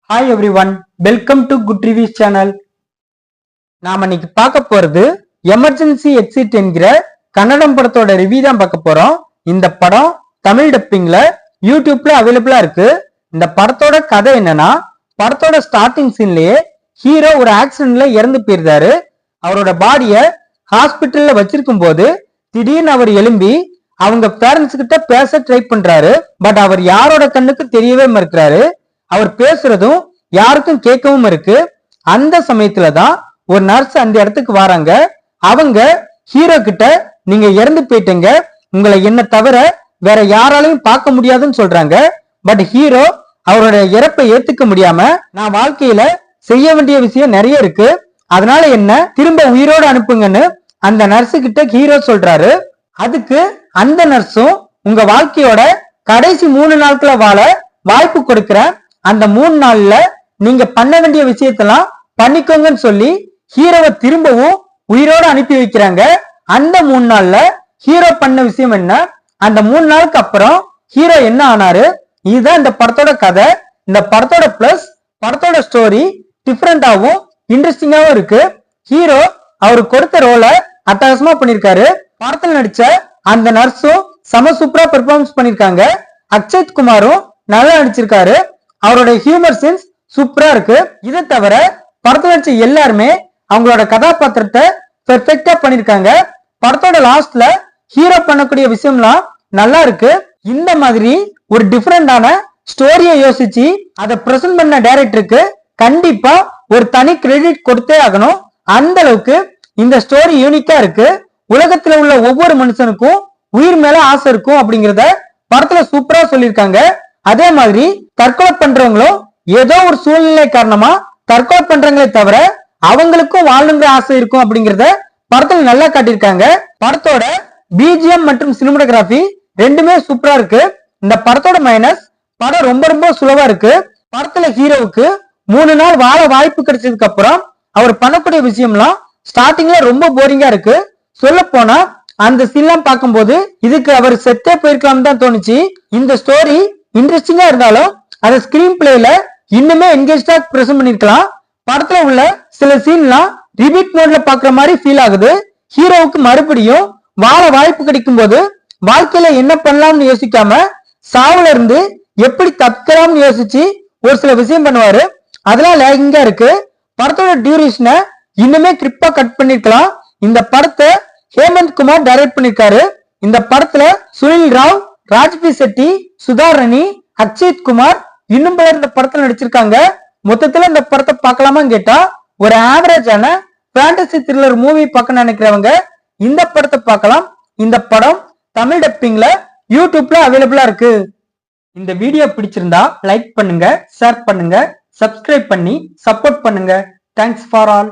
Hi everyone, welcome to Good Reviews channel. நாம இன்னைக்கு பார்க்க போறது எமர்ஜென்சி எக்ஸிட் என்கிற கன்னடம் படத்தோட ரிவ்யூ தான் பார்க்க போறோம். இந்த படம் தமிழ் டப்பிங்ல யூடியூப்ல அவைலபிளா இருக்கு. இந்த படத்தோட கதை என்னன்னா, படத்தோட ஸ்டார்டிங் சீன்லயே ஹீரோ ஒரு ஆக்சிடென்ட்ல இறந்து போயிருந்தாரு. அவரோட பாடிய ஹாஸ்பிட்டல்ல வச்சிருக்கும் போது திடீர்னு அவர் எழும்பி அவங்க பேரண்ட்ஸ் கிட்ட பேச ட்ரை பண்றாரு. பட் அவர் யாரோட கண்ணுக்கு தெரியவே மறுக்கிறாரு. அவர் பேசுறதும் யாருக்கும் கேட்கவும் இருக்கு. அந்த சமயத்துலதான் ஒரு நர்ஸ் அந்த இடத்துக்கு வராங்க. அவங்க ஹீரோ கிட்ட நீங்க இறந்து போயிட்டீங்க, உங்களை என்ன தவிர வேற யாராலையும் பார்க்க முடியாதுன்னு சொல்றாங்க. பட் ஹீரோ அவரோட இறப்பை ஏத்துக்க முடியாம, நான் வாழ்க்கையில செய்ய வேண்டிய விஷயம் நிறைய இருக்கு, அதனால என்ன திரும்ப உயிரோடு அனுப்புங்கன்னு அந்த நர்ஸு கிட்ட ஹீரோ சொல்றாரு. அதுக்கு அந்த நர்ஸும் உங்க வாழ்க்கையோட கடைசி 3 நாட்கள வாழ வாய்ப்பு கொடுக்கிற, அந்த 3 நாள்ல நீங்க பண்ண வேண்டிய விஷயத்தெல்லாம் பண்ணிக்கோங்கன்னு சொல்லி ஹீரோவை திரும்பவும் உயிரோடு அனுப்பி வைக்கிறாங்க. அந்த 3 நாள்ல ஹீரோ பண்ண விஷயம் என்ன, அந்த 3 நாளுக்கு அப்புறம் ஹீரோ என்ன ஆனாரு, இதுதான் இந்த படத்தோட கதை. இந்த படத்தோட பிளஸ் படத்தோட ஸ்டோரி டிஃபரெண்டாவும் இன்ட்ரெஸ்டிங்காவும் இருக்கு. ஹீரோ அவரு கொடுத்த ரோலை அட்டகாசமா பண்ணிருக்காரு. படத்துல நடிச்ச அந்த நர்ஸும் சம சூப்பரா பெர்ஃபார்மன்ஸ் பண்ணிருக்காங்க. அக்ஷய் குமாரும் நல்லா நடிச்சிருக்காரு. அவரோட ஹியூமர் சென்ஸ் சூப்பரா இருக்கு. இதை தவிர படத்துல நடிச்ச எல்லாருமே அவங்களோட கதாபாத்திரத்தை பெர்ஃபெக்டா பண்ணிருக்காங்க. படத்தோட லாஸ்ட்ல ஹீரோ பண்ணக்கூடிய விஷயம்லாம் நல்லா இருக்கு. இந்த மாதிரி ஒரு டிஃபரெண்டான ஸ்டோரியை யோசிச்சு அதை பிரசன்ட் பண்ண டைரக்டருக்கு கண்டிப்பா ஒரு தனி கிரெடிட் கொடுத்தே ஆகணும். அந்த அளவுக்கு இந்த ஸ்டோரி யூனிக்கா இருக்கு. உலகத்துல உள்ள ஒவ்வொரு மனுஷனுக்கும் உயிர் மேல ஆசை இருக்கும் அப்படிங்கறத படத்துல சூப்பரா சொல்லியிருக்காங்க. அதே மாதிரி தற்கொலை பண்றவங்களும் ஏதோ ஒரு சூழ்நிலை காரணமா தற்கொலை பண்றவங்களே தவிர அவங்களுக்கும் வாழணுங்கிற ஆசை இருக்கும் அப்படிங்கறத படத்துல நல்லா காட்டியிருக்காங்க. படத்தோட பிஜிஎம் மற்றும் சினிமாட்டோகிராஃபி ரெண்டுமே சூப்பரா இருக்கு. இந்த படத்தோட மைனஸ், படம் ரொம்ப ரொம்ப சுலவா இருக்கு. படத்துல ஹீரோவுக்கு 3 நாள் வாழ வாய்ப்பு கிடைச்சதுக்கு அப்புறம் அவர் பண்ணக்கூடிய விஷயம்லாம் ஸ்டார்டிங்ல ரொம்ப போரிங்கா இருக்கு. சொல்ல போனா அந்த சீன்லாம் பார்க்கும்போது இதுக்கு அவர் செத்தே போயிருக்கலாம் தான் தோணுச்சு. இந்த ஸ்டோரி இன்ட்ரெஸ்டிங்கா இருந்தாலும் அதை ஸ்கிரீன் பிளேல இன்னுமே என்கேஜ்டா பிரசன்ட் பண்ணிருக்கலாம். படத்துல உள்ள சில சீன்லாம் ரிபீட் மோட்ல பாக்குற மாதிரி ஃபீல் ஆகுது. ஹீரோவுக்கு மறுபடியும் வாழ வாய்ப்பு கிடைக்கும் போது வாழ்க்கையில என்ன பண்ணலாம்னு யோசிக்காம சாவுல இருந்து எப்படி தப்பிக்கலாம்னு யோசிச்சு ஒரு சில விஷயம் பண்ணுவாரு. அதெல்லாம் லேகிங்கா இருக்கு. படத்தோட டியூரேஷனை இன்னுமே கிரிப்பா கட் பண்ணிருக்கலாம். இந்த படத்தை ஹேமந்த் குமார் டைரக்ட் பண்ணிருக்காரு. இந்த படத்துல சுனில் ராவ், ராஜ்பி செட்டி, சுதாரணி, அக்ஷய் குமார் இன்னும் பலர் இந்த படத்துல நடிச்சிருக்காங்க. மொத்தத்துல இந்த படத்தை பார்க்கலாமான்னு கேட்டா, ஒரு ஆவரேஜான ஃபேண்டசி த்ரில்லர் மூவி பார்க்க நினைக்கிறவங்க இந்த படத்தை பார்க்கலாம். இந்த படம் தமிழ் டப்பிங்ல யூடியூப்ல அவைலபிளா இருக்கு. இந்த வீடியோ பிடிச்சிருந்தா லைக் பண்ணுங்க, ஷேர் பண்ணுங்க, சப்ஸ்கிரைப் பண்ணி சப்போர்ட் பண்ணுங்க. Thanks for all.